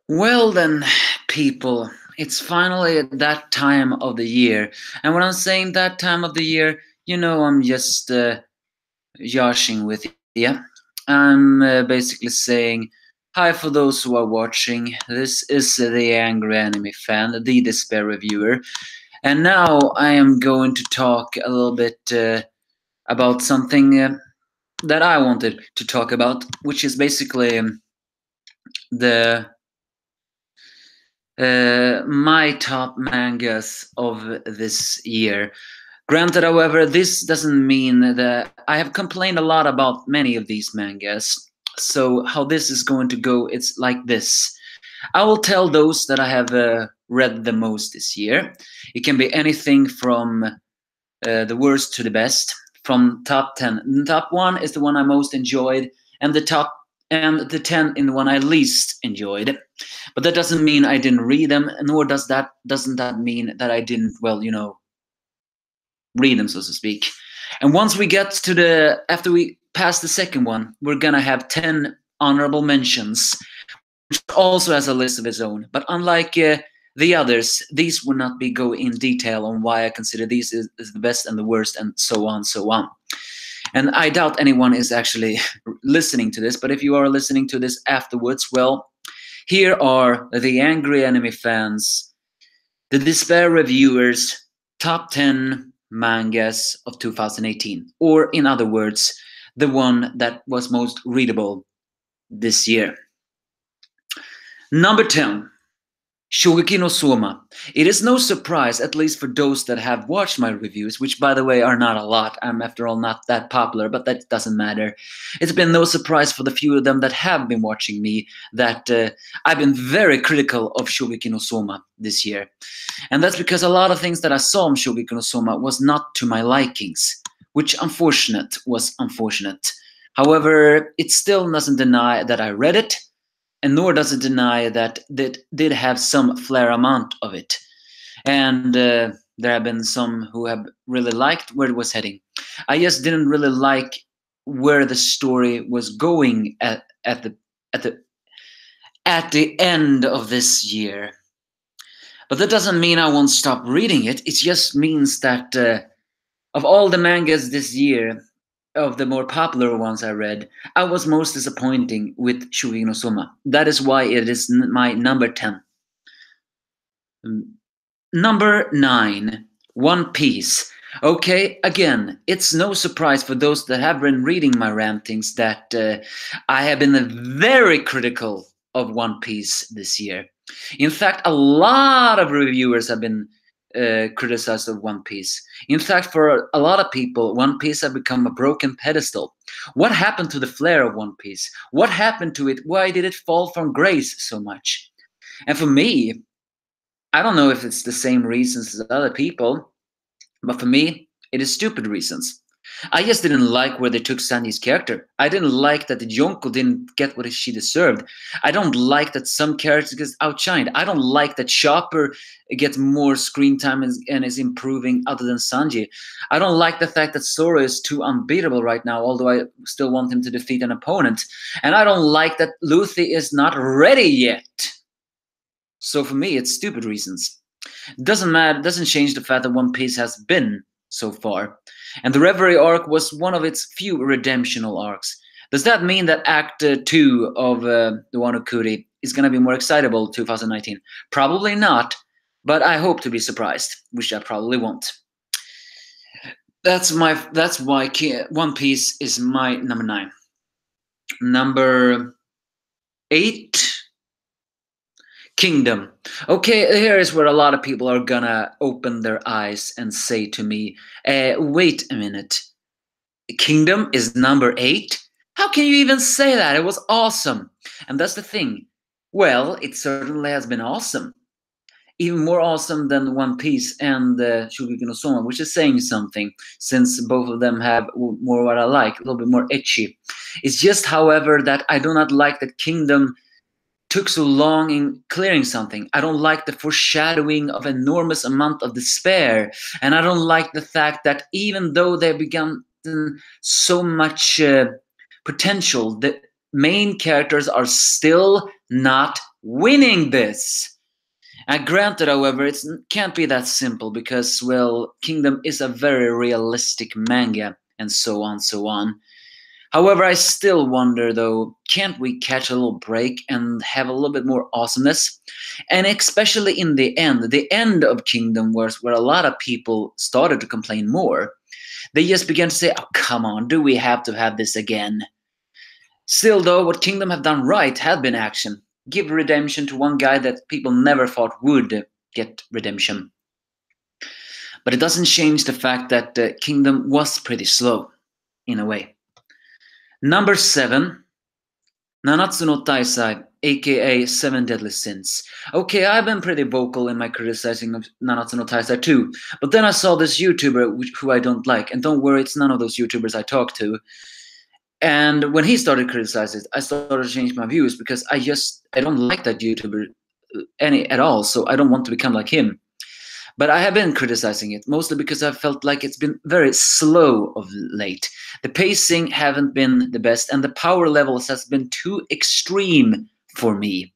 Well then, people, it's finally at that time of the year. And when I'm saying that time of the year, I'm just joshing with you. I'm basically saying hi for those who are watching. This is the Angry Anime Fan, the Despair Reviewer. And now I am going to talk a little bit about something that I wanted to talk about, which is basically the my top mangas of this year. Granted, however, this doesn't mean that I have complained a lot about many of these mangas. So, how this is going to go, it's like this. I will tell those that I have read the most this year. It can be anything from the worst to the best, from top 10. The top 1 is the one I most enjoyed, and the 10 in the one I least enjoyed. But that doesn't mean I didn't read them, nor doesn't that mean that I didn't, read them, so to speak. And once we get to after we pass the second one, we're gonna have 10 honorable mentions, which also has a list of its own. But unlike the others, these will not be go in detail on why I consider these is the best and the worst, and so on, so on. And I doubt anyone is actually listening to this, but if you are listening to this afterwards, well, here are the Angry Anime Fans, the Despair Reviewers' top 10 mangas of 2018. Or, in other words, the one that was most readable this year. Number 10, Shogeki no Soma. It is no surprise, at least for those that have watched my reviews, which by the way are not a lot. I'm after all not that popular, but that doesn't matter. It's been no surprise for the few of them that have been watching me that I've been very critical of Shogeki no Soma this year. And that's because a lot of things that I saw in Shogeki no Soma was not to my likings, which was unfortunate. However, it still doesn't deny that I read it, and nor does it deny that it did have some fair amount of it. And there have been some who have really liked where it was heading. I just didn't really like where the story was going at the end of this year. But that doesn't mean I won't stop reading it. It just means that of all the mangas this year, of the more popular ones I read, I was most disappointing with Shogeki no Soma. That is why it is my number 10. Number 9, One Piece. Okay, again, it's no surprise for those that have been reading my rantings that I have been very critical of One Piece this year. In fact, a lot of reviewers have been criticized of One Piece. In fact, for a lot of people, One Piece have become a broken pedestal. What happened to the flair of One Piece? What happened to it? Why did it fall from grace so much? And for me, I don't know if it's the same reasons as other people, but for me, it is stupid reasons. I just didn't like where they took Sanji's character. I didn't like that Yonko didn't get what she deserved. I don't like that some characters get outshined. I don't like that Chopper gets more screen time and is improving other than Sanji. I don't like the fact that Zoro is too unbeatable right now, although I still want him to defeat an opponent. And I don't like that Luffy is not ready yet. So for me, it's stupid reasons. Doesn't matter, doesn't change the fact that One Piece has been so far. And the Reverie arc was one of its few redemptional arcs. Does that mean that Act 2 of the Wano Kuri is going to be more excitable 2019? Probably not, but I hope to be surprised, which I probably won't. That's why One Piece is my number 9. Number 8, Kingdom. Okay, here is where a lot of people are gonna open their eyes and say to me, wait a minute, Kingdom is number 8? How can you even say that? It was awesome. And that's the thing. Well, it certainly has been awesome. Even more awesome than One Piece and Shogeki no Soma, which is saying something, since both of them have more what I like, a little bit more ecchi. It's just, however, that I do not like that Kingdom took so long in clearing something. I don't like the foreshadowing of enormous amount of despair, and I don't like the fact that even though they began so much potential, main characters are still not winning this. Granted, however, it can't be that simple because, well, Kingdom is a very realistic manga, and so on, so on. However, I still wonder, though, can't we catch a little break and have a little bit more awesomeness? And especially in the end of Kingdom, where a lot of people started to complain more. They just began to say, oh, come on, do we have to have this again? Still, though, what Kingdom have done right had been action. Give redemption to one guy that people never thought would get redemption. But it doesn't change the fact that Kingdom was pretty slow, in a way. NumberSeven, Nanatsu no Taisai, aka Seven Deadly Sins. Okay, I've been pretty vocal in my criticizing of Nanatsu no Taisai too, but then I saw this YouTuber who I don't like, and don't worry, it's none of those YouTubers I talk to. And when he started criticizing it, I started to change my views because I don't like that YouTuber at all, so I don't want to become like him. But I have been criticizing it, mostly because I felt like it's been very slow of late. The pacing haven't been the best, and the power levels has been too extreme for me.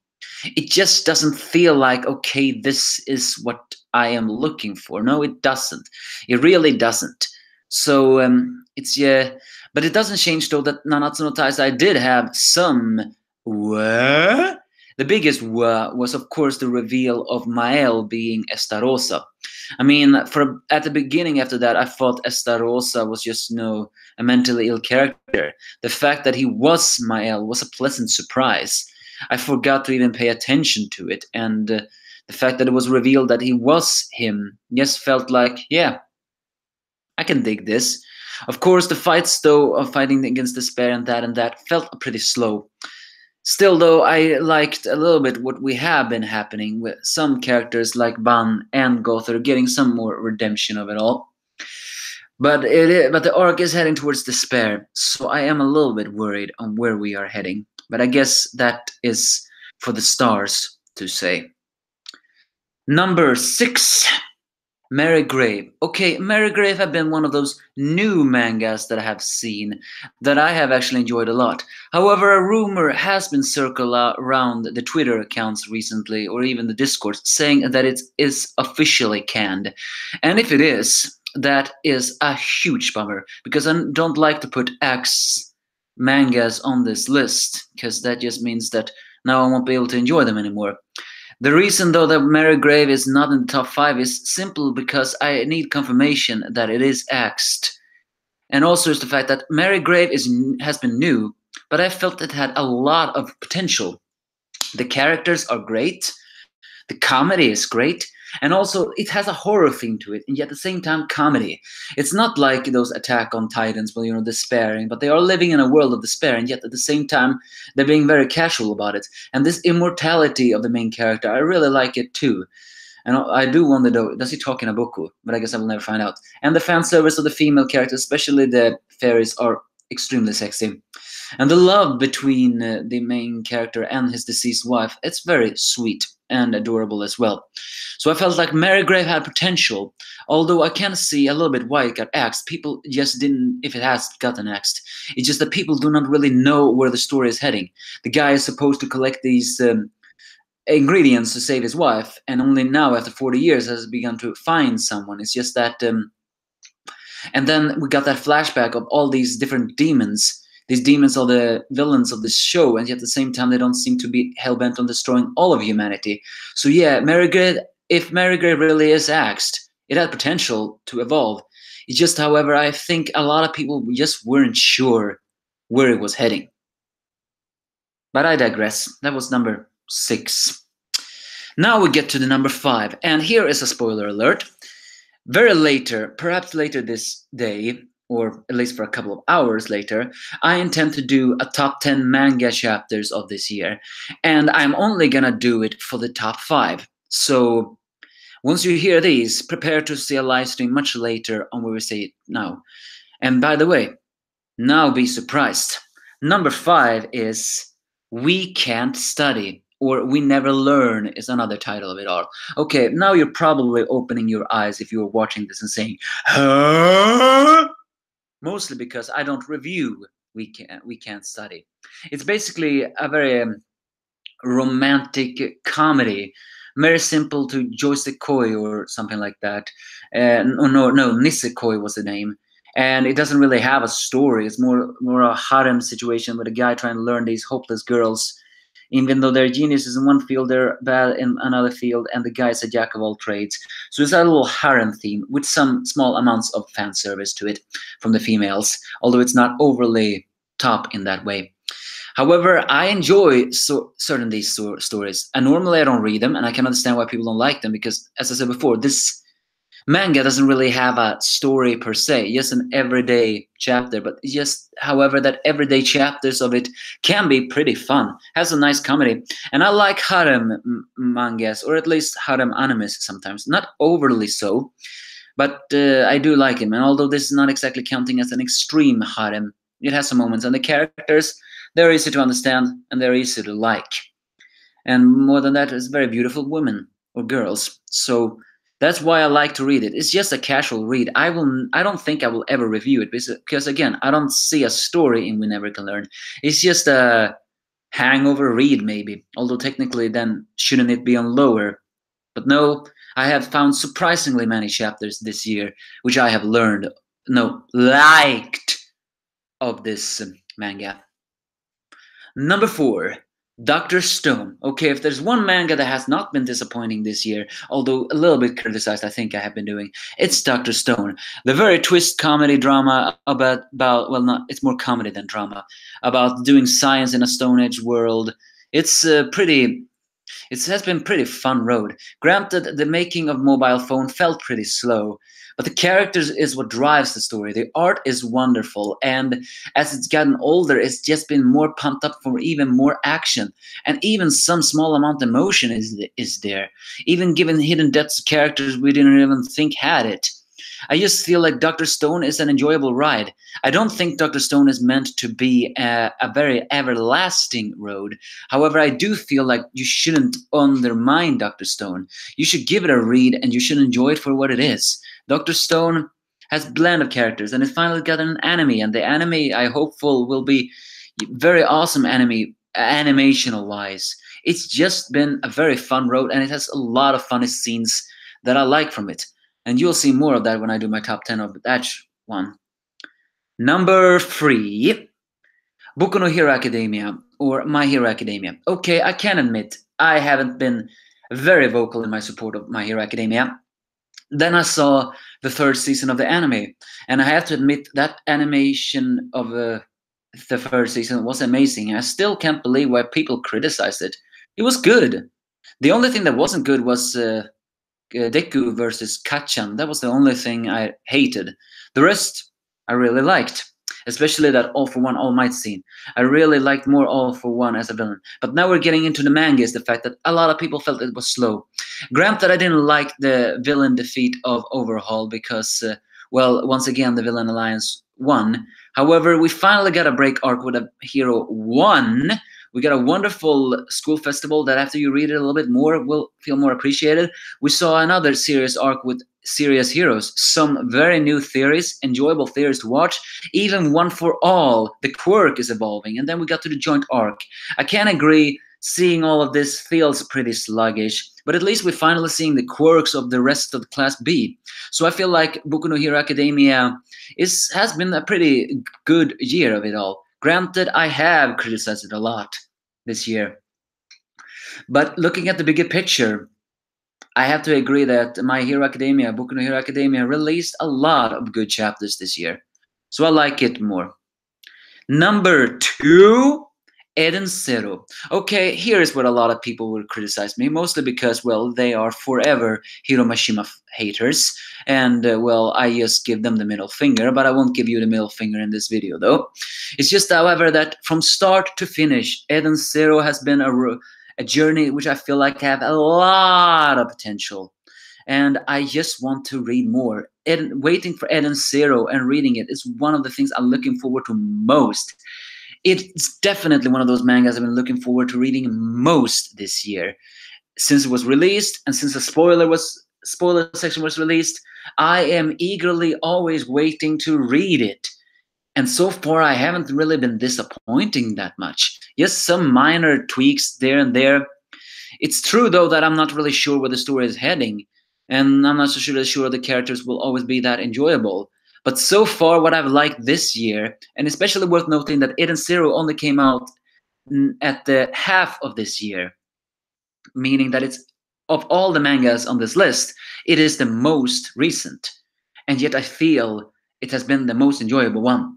It just doesn't feel like, okay, this is what I am looking for. No, it doesn't. It really doesn't. So but it doesn't change, though, that Nanatsu no Taisai did have some what? The biggest was, of course, the reveal of Mael being Estarosa. I mean, at the beginning after that, I thought Estarosa was just a mentally ill character. The fact that he was Mael was a pleasant surprise. I forgot to even pay attention to it, and the fact that it was revealed that he was him just felt like, yeah, I can dig this. Of course, the fights, though, of fighting against despair and that felt pretty slow. Still, though, I liked a little bit what we have been happening with some characters like Ban and Gother getting some more redemption of it all. But the arc is heading towards despair, so I am a little bit worried on where we are heading. But I guess that is for the stars to say. NumberSix. Mary Grave. Okay, Mary Grave have been one of those new mangas that I have seen that I have actually enjoyed a lot. However, a rumor has been circling around the Twitter accounts recently, or even the Discord, saying that it is officially canned. And if it is, that is a huge bummer, because I don't like to put X mangas on this list, because that just means that now I won't be able to enjoy them anymore. The reason, though, that Mary Grave is not in the top 5 is simple because I need confirmation that it is axed. And also is the fact that Mary Grave has been new, but I felt it had a lot of potential. The characters are great, the comedy is great, and also it has a horror theme to it, and yet at the same time comedy. It's not like those Attack on Titans where despairing, but they are living in a world of despair, and yet at the same time they're being very casual about it. And this immortality of the main character, I really like it too. And I do wonder, though, does he talk in a boku? But I guess I will never find out. And the fan service of the female characters, especially the fairies, are extremely sexy. And the love between the main character and his deceased wife, it's very sweet and adorable as well. So I felt like Mary Grave had potential, although I can see a little bit why it got axed. People just didn't, if it has gotten axed, it's just that people do not really know where the story is heading. The guy is supposed to collect these ingredients to save his wife, and only now, after 40 years, has begun to find someone. It's just that, and then we got that flashback of all these different demons. These demons are the villains of this show, and yet at the same time they don't seem to be hell-bent on destroying all of humanity. So yeah, if Mary Grave really is axed, it had potential to evolve. It's just, however, I think a lot of people just weren't sure where it was heading. But I digress. That was NumberSix. Now we get to the number 5, and here is a spoiler alert. Very later, perhaps later this day, or at least for a couple of hours later, I intend to do a top 10 manga chapters of this year, and I'm only gonna do it for the top 5. So once you hear these, prepare to see a live stream much later on where we say it now. And by the way, now be surprised. Number 5 is We Can't Study, or We Never Learn is another title of it all. Okay, now you're probably opening your eyes if you're watching this and saying, huh? Mostly because I don't review we can't study. It's basically a very romantic comedy, very simple to Joyce Koi or something like that. No, Nisekoi was the name. And it doesn't really have a story. It's more a harem situation with a guy trying to learn these hopeless girls. Even though they're geniuses in one field, they're bad in another field, and the guy's a jack of all trades. So it's a little harem theme with some small amounts of fan service to it from the females, although it's not overly top in that way. However, I enjoy certain these stories, and normally I don't read them, and I can understand why people don't like them because, as I said before, this manga doesn't really have a story per se, just an everyday chapter. But just, however, that everyday chapters of it can be pretty fun. Has a nice comedy, and I like harem mangas, or at least harem animes sometimes. Not overly so, but I do like him. And although this is not exactly counting as an extreme harem, it has some moments, and the characters, they're easy to understand and they're easy to like. And more than that, it's very beautiful women or girls. So that's why I like to read it. It's just a casual read. I don't think I will ever review it because again, I don't see a story in We Never Can Learn. It's just a hangover read maybe. Although technically then shouldn't it be on lower? But no, I have found surprisingly many chapters this year which I have liked of this manga. Number 4, Dr. Stone. Okay, if there's one manga that has not been disappointing this year, although a little bit criticized, I think I have been doing, it's Dr. Stone. The very twist comedy drama about well, not, it's more comedy than drama, about doing science in a Stone Age world. It's it has been pretty fun road. Granted, the making of mobile phone felt pretty slow, but the characters is what drives the story. The art is wonderful, and as it's gotten older, it's just been more pumped up for even more action, and even some small amount of emotion is there. Even given hidden depths of characters we didn't even think had it. I just feel like Dr. Stone is an enjoyable ride. I don't think Dr. Stone is meant to be a very everlasting road. However, I do feel like you shouldn't undermine Dr. Stone. You should give it a read and you should enjoy it for what it is. Dr. Stone has a blend of characters and it finally got an anime, and the anime I hopeful will be very awesome anime animational wise. It's just been a very fun road and it has a lot of funny scenes that I like from it. And you'll see more of that when I do my top 10 of that one. Number 3, Boku no Hero Academia, or My Hero Academia. Okay, I can admit I haven't been very vocal in my support of My Hero Academia. Then I saw the 3rd season of the anime, and I have to admit that animation of the 3rd season was amazing. I still can't believe why people criticized it. It was good. The only thing that wasn't good was Deku versus Kachan. That was the only thing I hated. The rest I really liked, especially that All for One All Might scene. I really liked more All for One as a villain. But now we're getting into the manga is the fact that a lot of people felt it was slow. Granted, I didn't like the villain defeat of Overhaul because, well, once again, the villain alliance won. However, we finally got a break arc with a hero won. We got a wonderful school festival that after you read it a little bit more will feel more appreciated. We saw another serious arc with serious heroes. Some very new theories, enjoyable theories to watch. Even One for All, the quirk is evolving. And then we got to the joint arc. I can agree, seeing all of this feels pretty sluggish. But at least we're finally seeing the quirks of the rest of Class B. So I feel like Boku no Hero Academia has been a pretty good year of it all. Granted, I have criticized it a lot this year. But looking at the bigger picture, I have to agree that My Hero Academia, Boku no Hero Academia, released a lot of good chapters this year. So I like it more. Number 2, Eden Zero. Okay, here is what a lot of people will criticize me, mostly because, well, they are forever Hiromashima haters. And, well, I just give them the middle finger, but I won't give you the middle finger in this video, though. It's just, however, that from start to finish, Eden Zero has been a journey which I feel like have a lot of potential. And I just want to read more. Waiting for Eden Zero and reading it is one of the things I'm looking forward to most. It's definitely one of those mangas I've been looking forward to reading most this year. Since it was released and since the spoiler section was released, I am eagerly always waiting to read it. And so far, I haven't really been disappointing that much. Yes, some minor tweaks there and there. It's true, though, that I'm not really sure where the story is heading, and I'm not so sure the characters will always be that enjoyable. But so far, what I've liked this year, and especially worth noting that Eden Zero only came out at the half of this year, meaning that it's of all the mangas on this list, it is the most recent. And yet I feel it has been the most enjoyable one.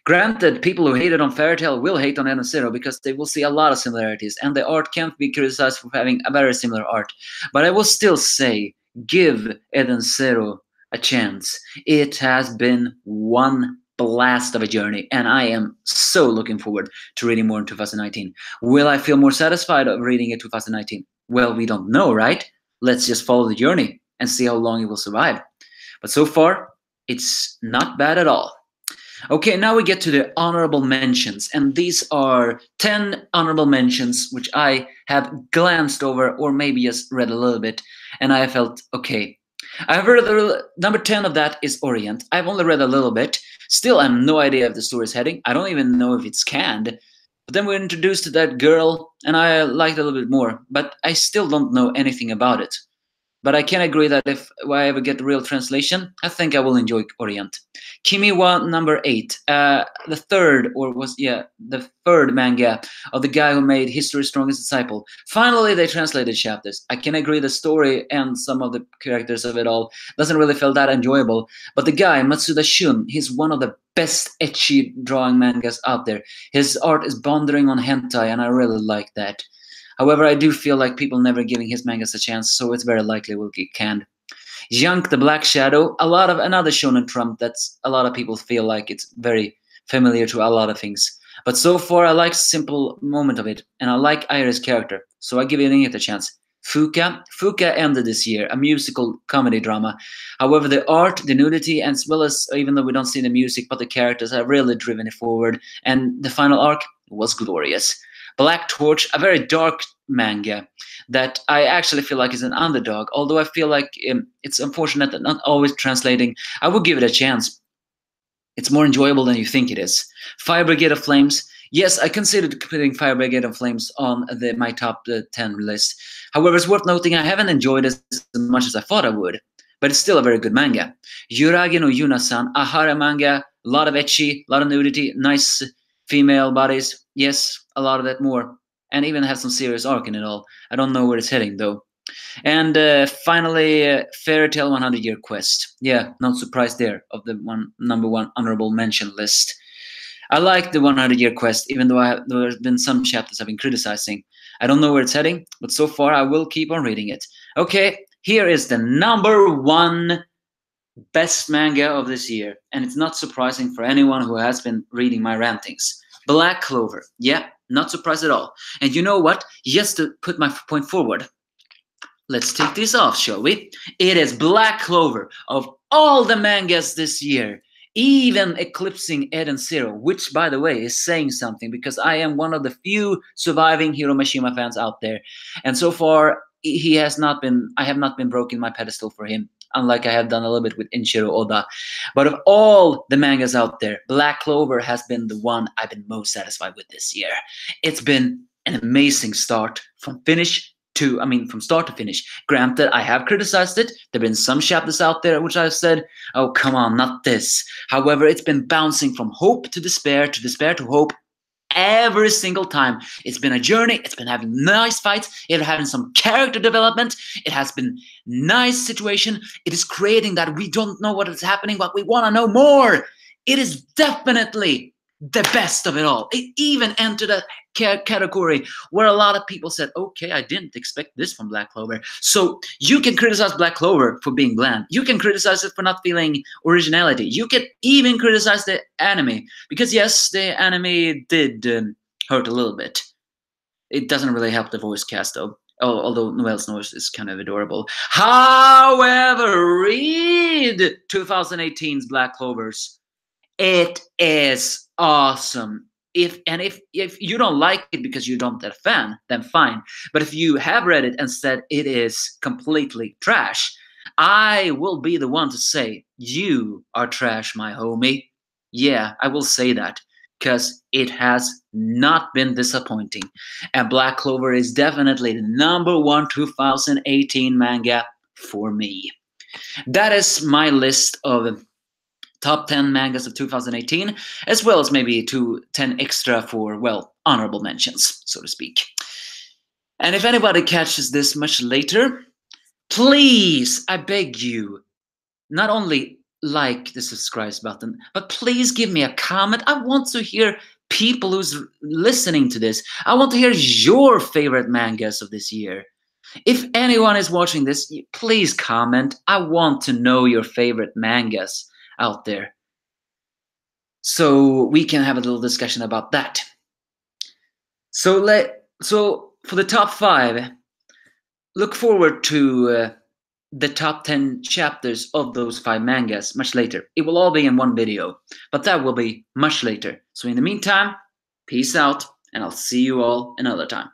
Granted, people who hated on Fairy Tail will hate on Eden Zero because they will see a lot of similarities, and the art can't be criticized for having a very similar art. But I will still say, give Eden Zero a chance. It has been one blast of a journey, and I am so looking forward to reading more in 2019. Will I feel more satisfied of reading it 2019? Well, we don't know, right? Let's just follow the journey and see how long it will survive. But so far, it's not bad at all. Okay, now we get to the honorable mentions, and these are 10 honorable mentions which I have glanced over or maybe just read a little bit, and I felt, okay. I've read number 10 of that is Orient. I've only read a little bit. Still, I have no idea if the story is heading. I don't even know if it's canned. But then we're introduced to that girl, and I liked it a little bit more, but I still don't know anything about it. But I can agree that if I ever get the real translation, I think I will enjoy Orient. Kimi wa NumberEight, the third manga of the guy who made History's Strongest Disciple. Finally, they translated chapters. I can agree the story and some of the characters of it all doesn't really feel that enjoyable. But the guy, Matsuda Shun, he's one of the best ecchi drawing mangas out there. His art is bordering on hentai, and I really like that. However, I do feel like people never giving his mangas a chance, so it's very likely will get canned. Yank the Black Shadow, another shonen trump that's a lot of people feel like it's very familiar to a lot of things. But so far, I like simple moment of it, and I like Iris' character, so I give it a chance. Fuka ended this year, a musical comedy drama. However, the art, the nudity, as well as, even though we don't see the music, but the characters have really driven it forward, and the final arc was glorious. Black Torch, a very dark manga that I actually feel like is an underdog, although I feel like it's unfortunate that not always translating. I would give it a chance. It's more enjoyable than you think it is. Fire Brigade of Flames. Yes, I considered putting Fire Brigade of Flames on my top 10 list. However, it's worth noting I haven't enjoyed it as much as I thought I would, but it's still a very good manga. Yuragi no Yuna-san, a harem manga, a lot of ecchi, a lot of nudity, nice female bodies. Yes, a lot of that more. And even has some serious arc in it all. I don't know where it's heading, though. And finally, Fairy Tail 100-Year Quest. Yeah, not surprised there of the number one honorable mention list. I like the 100-Year Quest, even though there's been some chapters I've been criticizing. I don't know where it's heading, but so far I will keep on reading it. Okay, here is the number one best manga of this year, and it's not surprising for anyone who has been reading my rantings. Black Clover. Yeah, not surprised at all. And you know what? Just to put my point forward, let's take this off, shall we? It is Black Clover of all the mangas this year, even eclipsing Eden Zero, which, by the way, is saying something because I am one of the few surviving Hiro Mashima fans out there. And so far, I have not been broken my pedestal for him, unlike I have done a little bit with Inshiro Oda. But of all the mangas out there, Black Clover has been the one I've been most satisfied with this year. It's been an amazing start from start to finish. Granted, I have criticized it. There have been some chapters out there which I've said, oh, come on, not this. However, it's been bouncing from hope to despair to hope every single time. It's been a journey. It's been having nice fights. It's having some character development. It has been nice situation. It is creating that we don't know what is happening, but we want to know more. It is definitely the best of it all. It even entered a category where a lot of people said, okay, I didn't expect this from Black Clover. So you can criticize Black Clover for being bland. You can criticize it for not feeling originality. You can even criticize the anime. Because yes, the anime did hurt a little bit. It doesn't really help the voice cast though. Although Noelle's voice is kind of adorable. However, read 2018's Black Clovers. It is awesome. If you don't like it because you don't a fan, then fine. But if you have read it and said it is completely trash, I will be the one to say you are trash, my homie. Yeah, I will say that, because it has not been disappointing. And Black Clover is definitely the #1 2018 manga for me. That is my list of top 10 mangas of 2018, as well as maybe 10 extra for, well, honorable mentions, so to speak. And if anybody catches this much later, please, I beg you, not only like the subscribe button, but please give me a comment. I want to hear people who's listening to this. I want to hear your favorite mangas of this year. If anyone is watching this, please comment. I want to know your favorite mangas out there, so we can have a little discussion about that. So for the top 5, look forward to the top 10 chapters of those 5 mangas much later. It will all be in one video, but that will be much later. So in the meantime, peace out, and I'll see you all another time.